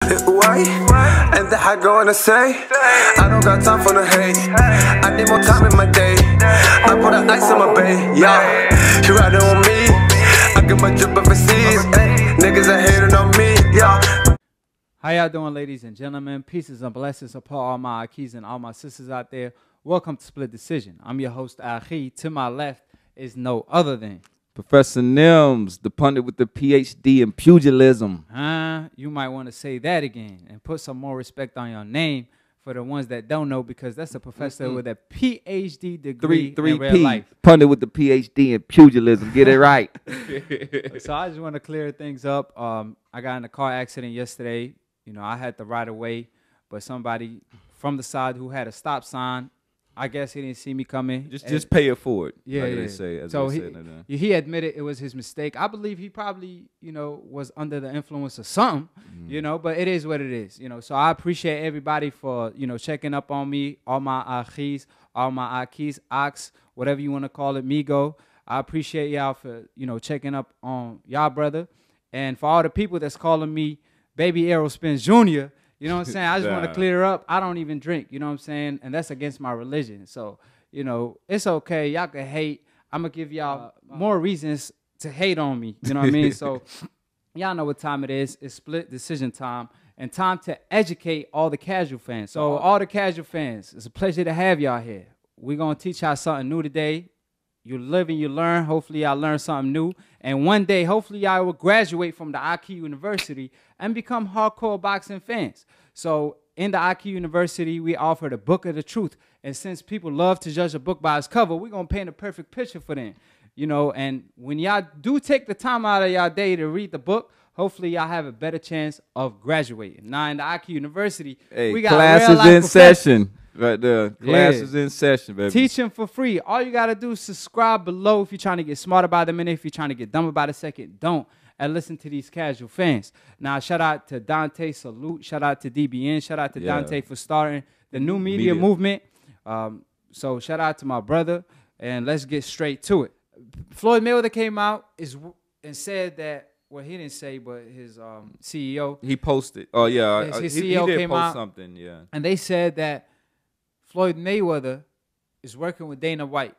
Why? And that I go and say, I don't got time for the hate. I need more time in my day. I put the ice in my bay, yeah. You riding on me. I get my drip overseas. Niggas are hating on me, yeah. How y'all doing, ladies and gentlemen? Pieces and blessings upon all my AkHis and all my sisters out there. Welcome to Split Decision. I'm your host, AkHi. To my left is no other than Professor Nims, the pundit with the PhD in pugilism. You might want to say that again and put some more respect on your name for the ones that don't know, because that's a professor with a PhD degree in real life. Pundit with the PhD in pugilism. Get it right. So I just want to clear things up. I got in a car accident yesterday. You know, I had to ride away, but somebody from the side who had a stop sign, I guess he didn't see me coming. Just pay it forward. Yeah, like yeah. They say, So he admitted it was his mistake. I believe he probably, you know, was under the influence of something, you know, but it is what it is, you know. So I appreciate everybody for, you know, checking up on me, all my AkHis, all my AkHis, Ox, whatever you want to call it, Migo. I appreciate y'all for, you know, checking up on y'all brother. And for all the people that's calling me Baby Errol Spence Jr., you know what I'm saying? I just want to clear up. I don't even drink, you know what I'm saying? And that's against my religion. So, you know, it's okay. Y'all can hate. I'm going to give y'all more reasons to hate on me. You know what I mean? So, y'all know what time it is. It's split decision time and time to educate all the casual fans. So, all the casual fans, it's a pleasure to have y'all here. We're going to teach y'all something new today. You live and you learn. Hopefully, y'all learn something new. And one day, hopefully, y'all will graduate from the AkHi University and become hardcore boxing fans. So in the AkHi University, we offer the book of the truth. And since people love to judge a book by its cover, we're going to paint a perfect picture for them. You know, and when y'all do take the time out of y'all day to read the book, hopefully y'all have a better chance of graduating. Now in the AkHi University, we got classes in session. Right there. Classes in session, baby. Teaching for free. All you got to do is subscribe below if you're trying to get smart about a minute. If you're trying to get dumb about a second, don't. And listen to these casual fans. Now, shout out to Dante. Salute. Shout out to DBN. Shout out to Dante for starting the new media movement. So shout out to my brother. And let's get straight to it. Floyd Mayweather came out and said that, well, he didn't say, but his CEO. He posted. Oh, yeah. His he CEO did came post out. Something, yeah. And they said that Floyd Mayweather is working with Dana White.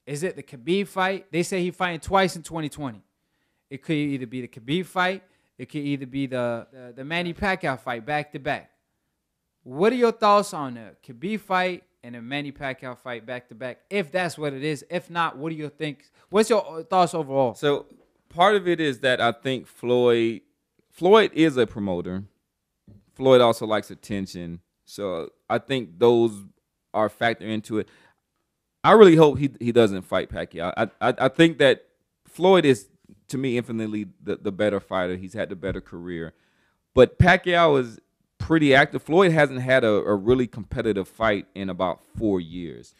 Is it the Khabib fight? They say he's fighting twice in 2020. It could either be the Khabib fight. It could either be the Manny Pacquiao fight back to back. What are your thoughts on the Khabib fight and the Manny Pacquiao fight back to back? If that's what it is. If not, what do you think? What's your thoughts overall? So part of it is that I think Floyd is a promoter. Floyd also likes attention. So I think those are factored into it. I really hope he doesn't fight Pacquiao. I think that Floyd is, to me, infinitely the better fighter. He's had the better career. But Pacquiao is pretty active. Floyd hasn't had a really competitive fight in about 4 years.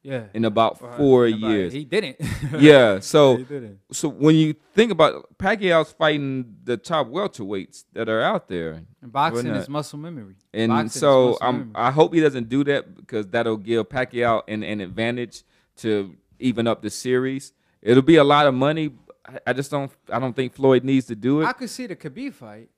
Yeah. In about 4 years. He didn't. Yeah. So, he didn't. So when you think about Pacquiao's fighting the top welterweights that are out there. And boxing is muscle memory. And boxing so I hope he doesn't do that, because that'll give Pacquiao an advantage to even up the series. It'll be a lot of money. I don't think Floyd needs to do it. I could see the Khabib fight.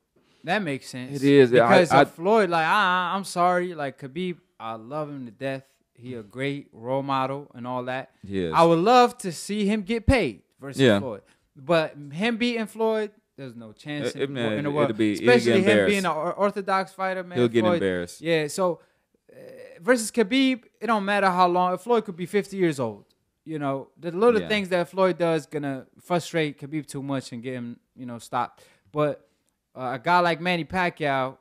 That makes sense. It is. Because of Floyd, like, I'm sorry. Like, Khabib, I love him to death. He a great role model and all that. Yes. I would love to see him get paid versus Floyd. But him beating Floyd, there's no chance in the world. Especially him being an orthodox fighter, man. He'll get embarrassed. Yeah, so versus Khabib, it don't matter how long. Floyd could be 50 years old. You know, the little things that Floyd does gonna frustrate Khabib too much and get him, you know, stopped. But a guy like Manny Pacquiao,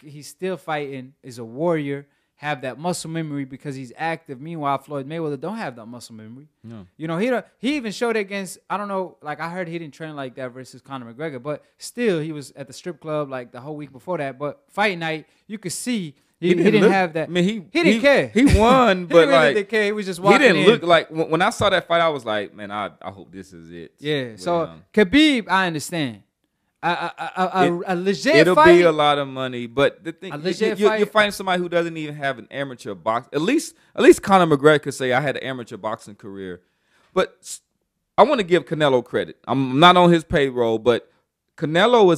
he's still fighting, is a warrior, have that muscle memory because he's active. Meanwhile, Floyd Mayweather don't have that muscle memory. No. You know, he even showed it against, I don't know, like I heard he didn't train like that versus Conor McGregor, but still he was at the strip club like the whole week before that. But fight night, you could see he didn't have that. I mean, he didn't care. He won, but he didn't care. He was just walking He didn't look like, when I saw that fight, I was like, man, I hope this is it. Yeah, but, so Khabib, I understand. A legit it'll fight. Be a lot of money, but the thing you're fighting somebody who doesn't even have an amateur box. At least Conor McGregor could say I had an amateur boxing career. But I want to give Canelo credit. I'm not on his payroll, but Canelo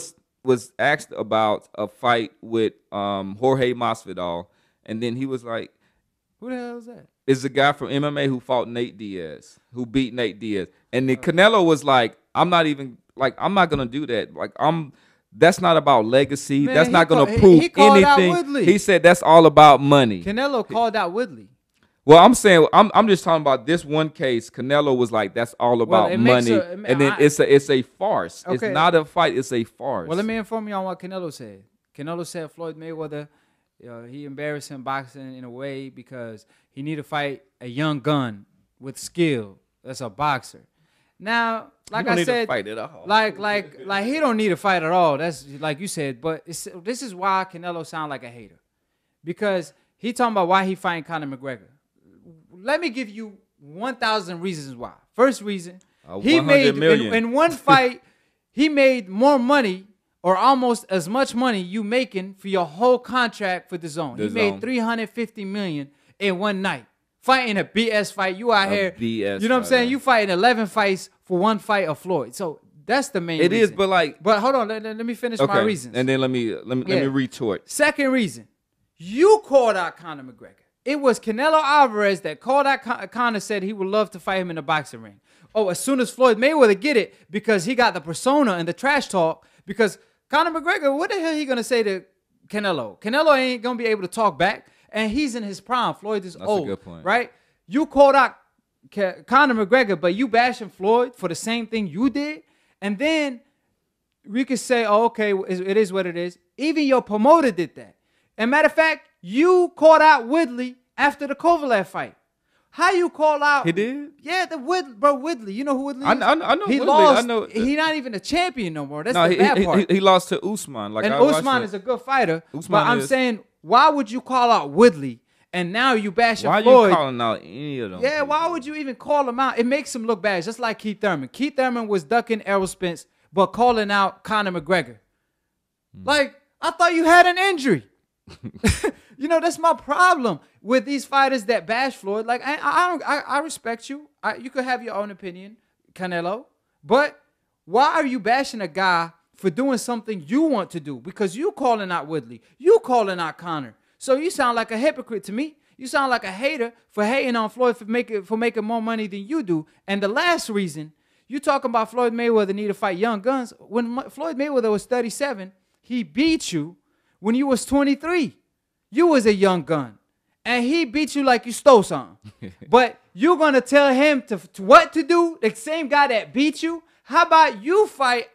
was asked about a fight with Jorge Masvidal, and then he was like, Who the hell is that? "It's a guy from MMA who fought Nate Diaz, who beat Nate Diaz." And then Canelo was like, "I'm not gonna do that. Like, that's not about legacy. Man, that's not gonna he prove called out anything." Woodley. He said that's all about money. Canelo called out Woodley. Well, I'm saying I'm just talking about this one case. Canelo was like, "That's all about money," and then it's a farce. Okay. It's not a fight. It's a farce. Well, let me inform you on what Canelo said. Canelo said Floyd Mayweather, he embarrassed him boxing in a way because he need to fight a young gun with skill. That's a boxer. Now, like I said, fight at all. like he don't need to fight at all. That's like you said. But this is why Canelo sound like a hater, because he talking about why he fighting Conor McGregor. Let me give you 1,000 reasons why. First reason, he made in one fight, he made more money or almost as much money you making for your whole contract for the zone. He made $350 million in one night. Fighting a BS fight. You out here. BS you know what I'm saying? You fighting 11 fights for one fight of Floyd. So that's the main reason. It is, but like. But hold on. Let me finish my reasons. And then let me retort. Second reason, you called out Conor McGregor. It was Canelo Alvarez that called out Conor, said he would love to fight him in the boxing ring. Oh, as soon as Floyd Mayweather get it, because he got the persona and the trash talk, because Conor McGregor, what the hell he going to say to Canelo? Canelo ain't going to be able to talk back, and he's in his prime. Floyd is old. That's a good point. Right? You called out Conor McGregor, but you bashing Floyd for the same thing you did, and then we could say, oh, okay, it is what it is. Even your promoter did that. And matter of fact, you called out Woodley after the Kovalev fight. How you call out? He did? Yeah, Woodley. You know who Woodley is? I know he Woodley. Lost. I know. He's not even a champion no more. That's the bad part. He lost to Usman. Like, and Usman is a good fighter. But I'm saying, why would you call out Woodley and now you bashing Floyd? Why are you calling out any of them? Yeah, why would you even call him out? It makes him look bad, just like Keith Thurman. Keith Thurman was ducking Errol Spence, but calling out Conor McGregor. Like, I thought you had an injury. You know, that's my problem with these fighters that bash Floyd. Like, I respect you. You could have your own opinion, Canelo. But why are you bashing a guy for doing something you want to do? Because you calling out Woodley. You calling out Conor. So you sound like a hypocrite to me. You sound like a hater for hating on Floyd for making more money than you do. And the last reason, you talking about Floyd Mayweather need to fight young guns. When Floyd Mayweather was 37, he beat you when you was 23. You was a young gun. And he beat you like you stole something. But you're going to tell him to what to do? The same guy that beat you? How about you fight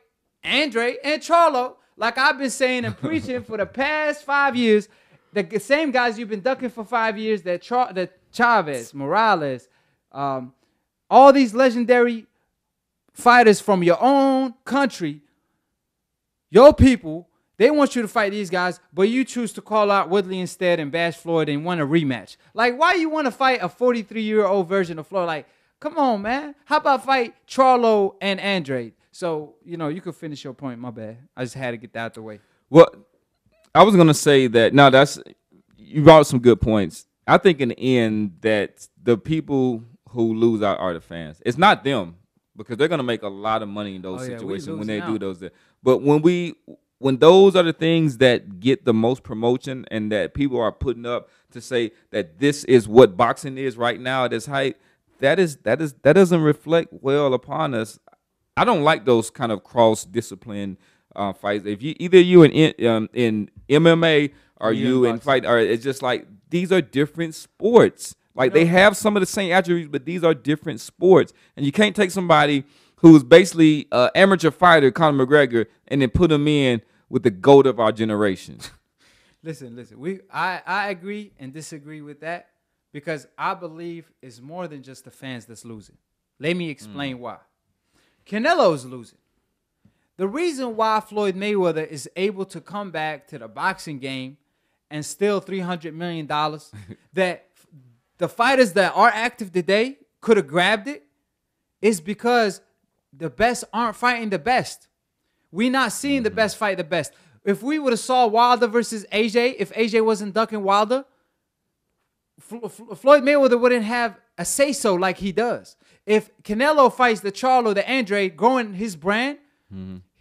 Andre and Charlo, like I've been saying and preaching for the past 5 years, the same guys you've been ducking for 5 years, that Chavez, Morales, all these legendary fighters from your own country, your people, they want you to fight these guys, but you choose to call out Woodley instead and bash Floyd and want a rematch. Like, why you want to fight a 43-year-old version of Floyd? Like, come on, man. How about fight Charlo and Andre? So, you know, you could finish your point. My bad. I just had to get that out the way. Well, I was going to say that, no, you brought some good points. I think in the end that the people who lose out are the fans. It's not them, because they're going to make a lot of money in those situations when they do those. But when those are the things that get the most promotion and that people are putting up to say that this is what boxing is right now at its height, that doesn't reflect well upon us. I don't like those kind of cross-discipline fights. If you in MMA or you in fight, or it's just like these are different sports. Like, they have some of the same attributes, but these are different sports, and you can't take somebody who's basically an amateur fighter, Conor McGregor, and then put him in with the GOAT of our generation. Listen. I agree and disagree with that, because I believe it's more than just the fans that's losing. Let me explain why. Canelo's losing. The reason why Floyd Mayweather is able to come back to the boxing game and steal $300 million that the fighters that are active today could have grabbed it is because the best aren't fighting the best. We're not seeing the best fight the best. If we would have saw Wilder versus AJ, if AJ wasn't ducking Wilder, Floyd Mayweather wouldn't have a say-so like he does. If Canelo fights the Charlo, the Andre, growing his brand,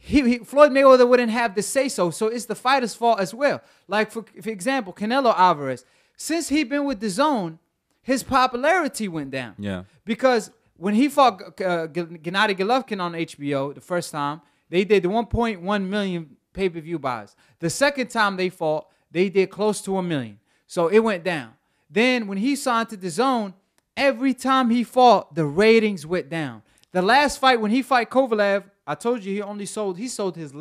Floyd Mayweather wouldn't have the say-so. So it's the fighter's fault as well. Like, for example, Canelo Alvarez. Since he been with the zone, his popularity went down. Yeah. Because when he fought Gennady Golovkin on HBO the first time, they did 1.1 million pay-per-view buys. The second time they fought, they did close to 1 million. So it went down. Then when he signed to the zone, every time he fought, the ratings went down. The last fight, when he fought Kovalev, I told you he sold his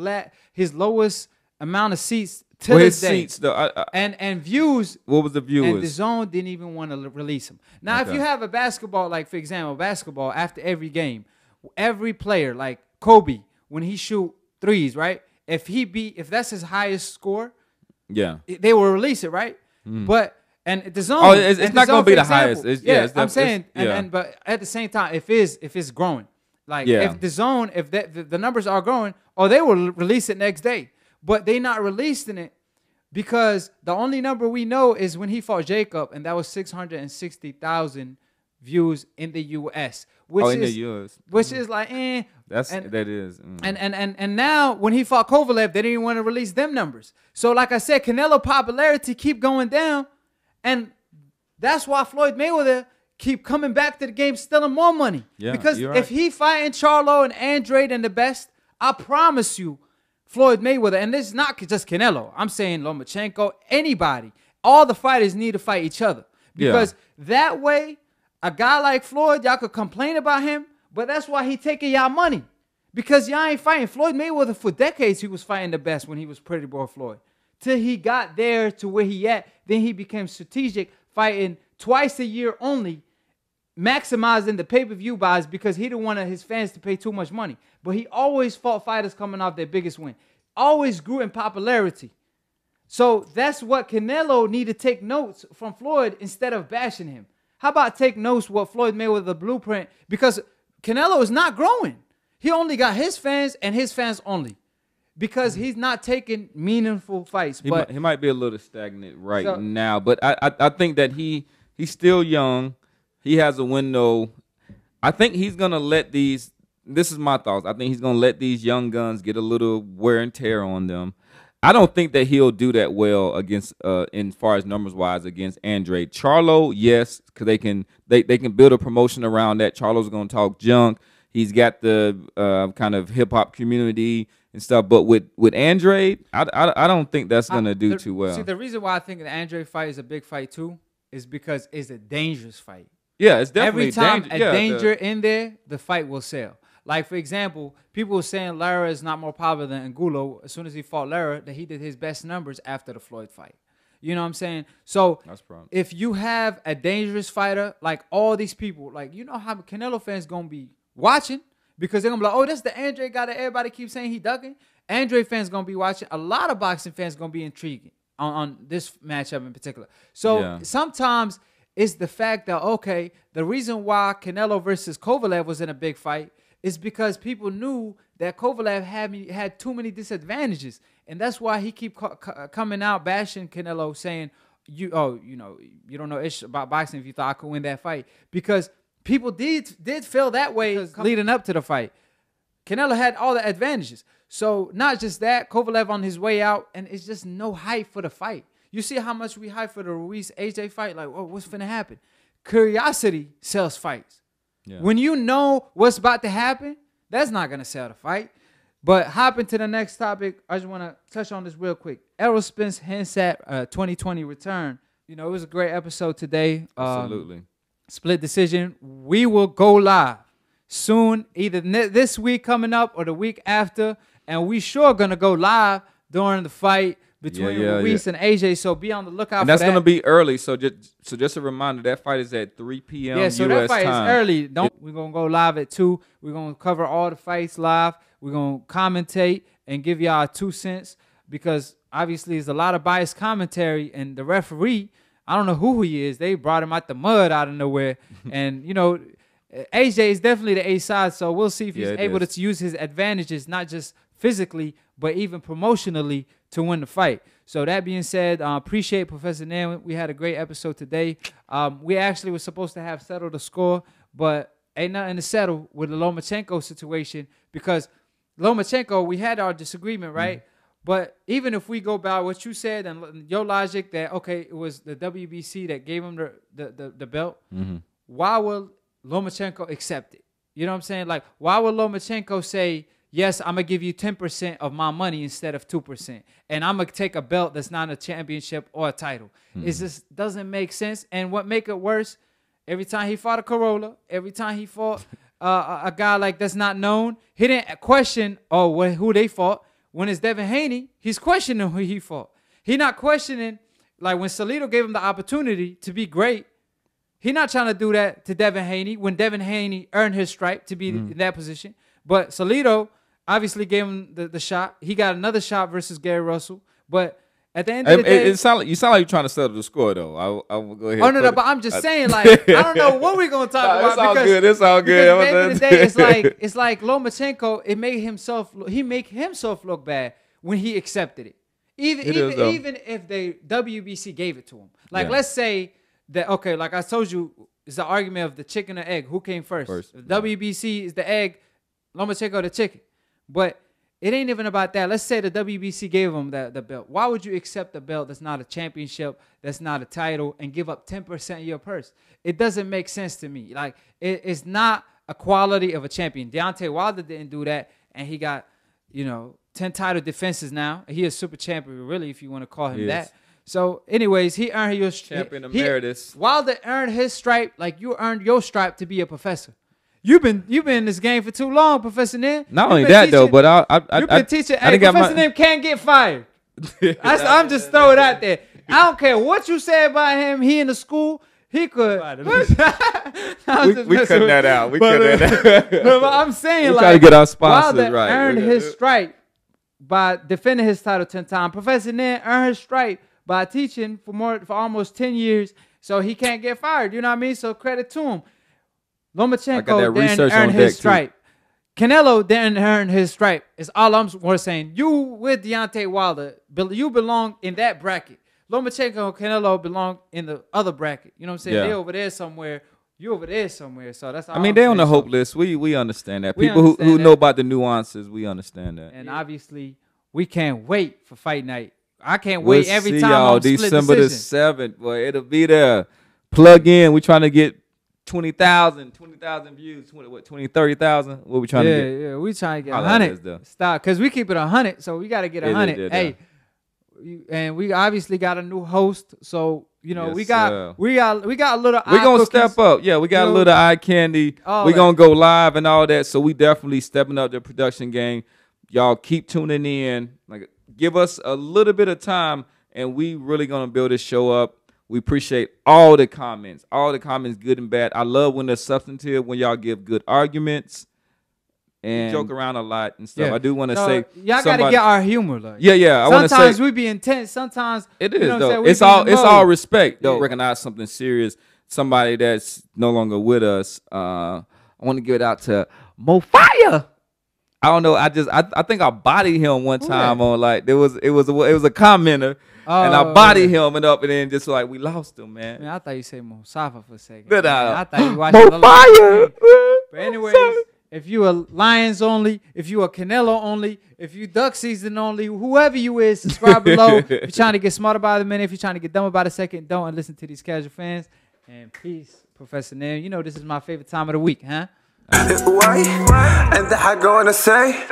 lowest amount of seats to this day. Seats, though, and views. What was the viewers? And the zone didn't even want to release him. Now, if you have a basketball, like for example, basketball, after every game, every player, like Kobe, when he shoot threes, right? If that's his highest score, yeah, they will release it, right? But and the zone, it's not going to be the highest. I'm saying, but at the same time, if it's growing, like if the zone, if the numbers are growing, they will release it next day. But they not releasing it because the only number we know is when he fought Jacob, and that was 660,000 views in the U.S. Which is like, that is. And now when he fought Kovalev, they didn't want to release them numbers. So like I said, Canelo popularity keep going down, and that's why Floyd Mayweather keep coming back to the game, stealing more money. Yeah, because if he fighting Charlo and Andrade and the best, I promise you, Floyd Mayweather, and this is not just Canelo. I'm saying Lomachenko, anybody. All the fighters need to fight each other. Because that way, a guy like Floyd, y'all could complain about him, but that's why he taking y'all money. Because y'all ain't fighting. Floyd Mayweather, for decades, he was fighting the best when he was Pretty Boy Floyd. Till he got there to where he at, then he became strategic, fighting twice a year only, maximizing the pay-per-view buys because he didn't want his fans to pay too much money. But he always fought fighters coming off their biggest win. Always grew in popularity. So that's what Canelo need to take notes from Floyd instead of bashing him. How about take notes what Floyd Mayweather the blueprint? Because Canelo is not growing. He only got his fans and his fans only. Because he's not taking meaningful fights. He might be a little stagnant now. But I think that he's still young. He has a window. I think he's going to let these, this is my thoughts, I think he's going to let these young guns get a little wear and tear on them. I don't think that he'll do that well against, in far as numbers-wise, against Andrade. Charlo, yes, because they can build a promotion around that. Charlo's going to talk junk. He's got the kind of hip-hop community and stuff. But with Andrade, I don't think that's going to do too well. See, the reason why I think the Andrade fight is a big fight, too, is because it's a dangerous fight. Yeah, it's definitely every time danger in there, the fight will sell. Like, for example, people were saying Lara is not more popular than Angulo. As soon as he fought Lara, that he did his best numbers after the Floyd fight. You know what I'm saying? So if you have a dangerous fighter, like all these people, like, you know how Canelo fans going to be watching? Because they're going to be like, oh, that's the Andrade guy that everybody keeps saying he ducking. Andrade fans going to be watching. A lot of boxing fans going to be intrigued on this matchup in particular. So sometimes it's the fact that, okay, the reason why Canelo versus Kovalev was in a big fight is because people knew that Kovalev had too many disadvantages. And that's why he keep coming out bashing Canelo, saying, you don't know ish about boxing if you thought I could win that fight. Because people did feel that way leading up to the fight. Canelo had all the advantages. So not just that, Kovalev on his way out, and it's just no hype for the fight. You see how much we hype for the Ruiz-AJ fight? Like, oh, what's finna happen? Curiosity sells fights. Yeah. When you know what's about to happen, that's not going to sell the fight. But hopping to the next topic, I just want to touch on this real quick. Errol Spence Hensat 2020 return. You know, it was a great episode today. Absolutely. Split decision. We will go live soon, either this week coming up or the week after. And we sure going to go live during the fight between Ruiz and AJ, so be on the lookout for that. And that's going to be early, so just a reminder, that fight is at 3 p.m. Yeah, so US that fight time. is early. We're going to go live at 2. We're going to cover all the fights live. We're going to commentate and give y'all 2 cents because obviously there's a lot of biased commentary, and the referee, I don't know who he is. They brought him out the mud out of nowhere. And, you know, AJ is definitely the A side, so we'll see if he's able to use his advantages, not just physically, but even promotionally, to win the fight. So that being said, appreciate Professor Nairn. We had a great episode today. We actually were supposed to have settled the score, but ain't nothing to settle with the Lomachenko situation because Lomachenko, we had our disagreement, right? But even if we go by what you said and your logic that, okay, it was the WBC that gave him the belt, why will Lomachenko accept it? You know what I'm saying? Like, why would Lomachenko say, yes, I'm going to give you 10% of my money instead of 2%, and I'm going to take a belt that's not a championship or a title? It just doesn't make sense. And what make it worse, every time he fought a Corolla, every time he fought a guy like that's not known, he didn't question who they fought. When it's Devin Haney, he's questioning who he fought. He not questioning, like when Salido gave him the opportunity to be great, he not trying to do that to Devin Haney when Devin Haney earned his stripe to be in that position. But Salido obviously gave him the shot. He got another shot versus Gary Russell. But at the end of the day, you sound like you're trying to settle the score, though. I will go ahead. Oh no, but I'm just saying, like, I don't know what we're gonna talk about. It's all good. It's all good. At the end of the day, it's like Lomachenko. He make himself look bad when he accepted it. Even if the WBC gave it to him. Like, let's say that, okay, like I told you, it's the argument of the chicken or egg. Who came first? The WBC is the egg, Lomachenko the chicken. But it ain't even about that. Let's say the WBC gave him the belt. Why would you accept a belt that's not a championship, that's not a title, and give up 10% of your purse? It doesn't make sense to me. Like, it's not a quality of a champion. Deontay Wilder didn't do that, and he got, 10 title defenses now. He is super champion, really, if you want to call him that. So, anyways, he earned your champion emeritus. Wilder earned his stripe like you earned your stripe to be a professor. You've been in this game for too long, Professor Nim. Not only that, though, but you've been teaching. Hey, Professor Nim can't get fired. I'm just throwing it out there. I don't care what you say about him. He in the school. He could. we cutting that out. We cutting that out. But I'm saying, we try to get our sponsors Wilder right. Earned his stripe by defending his title 10 times. Professor Nim earned his stripe by teaching for for almost 10 years, so he can't get fired. You know what I mean? So credit to him. Lomachenko didn't earn his stripe. Canelo didn't earn his stripe. It's all I'm saying. You with Deontay Wilder, you belong in that bracket. Lomachenko and Canelo belong in the other bracket. You know what I'm saying? They over there somewhere. You over there somewhere. So that's all I'm they're saying. on the hope list. We understand that. People who know about the nuances, we understand that. And obviously, we can't wait for fight night. I can't wait every time I'm December the 7th. Boy, it'll be there. Plug in. We're trying to get 20,000 views, 30,000. What we trying to get? Yeah, we trying to get 100. Stop, because we keep it 100, so we got to get 100. Hey, and we obviously got a new host, so we got a little. We gonna step up. Yeah, we got a little eye candy. We gonna go live and all that. So we definitely stepping up the production game. Y'all keep tuning in. Like, give us a little bit of time, and we really gonna build this show up. We appreciate all the comments, good and bad. I love when they're substantive, when y'all give good arguments and joke around a lot and stuff. I do want to say, y'all got to get our humor. Like. Yeah. Sometimes we be intense. Sometimes it is though. It's all respect though. Recognize something serious. Somebody that's no longer with us. I want to give it out to Mo Fire. I don't know. I think I bodied him one time on like it was a commenter. And I bodied him and then just like we lost him, man. I thought you said Mo Safa for a second. I thought you watched Mo Fire. But anyways, if you are Lions only, if you are Canelo only, if you Duck Season only, whoever you is, subscribe below. If you're trying to get smarter by the minute, if you're trying to get dumber by the second, don't, and listen to these casual fans. And peace, Professor Nim. You know this is my favorite time of the week, huh? Why? And I gonna say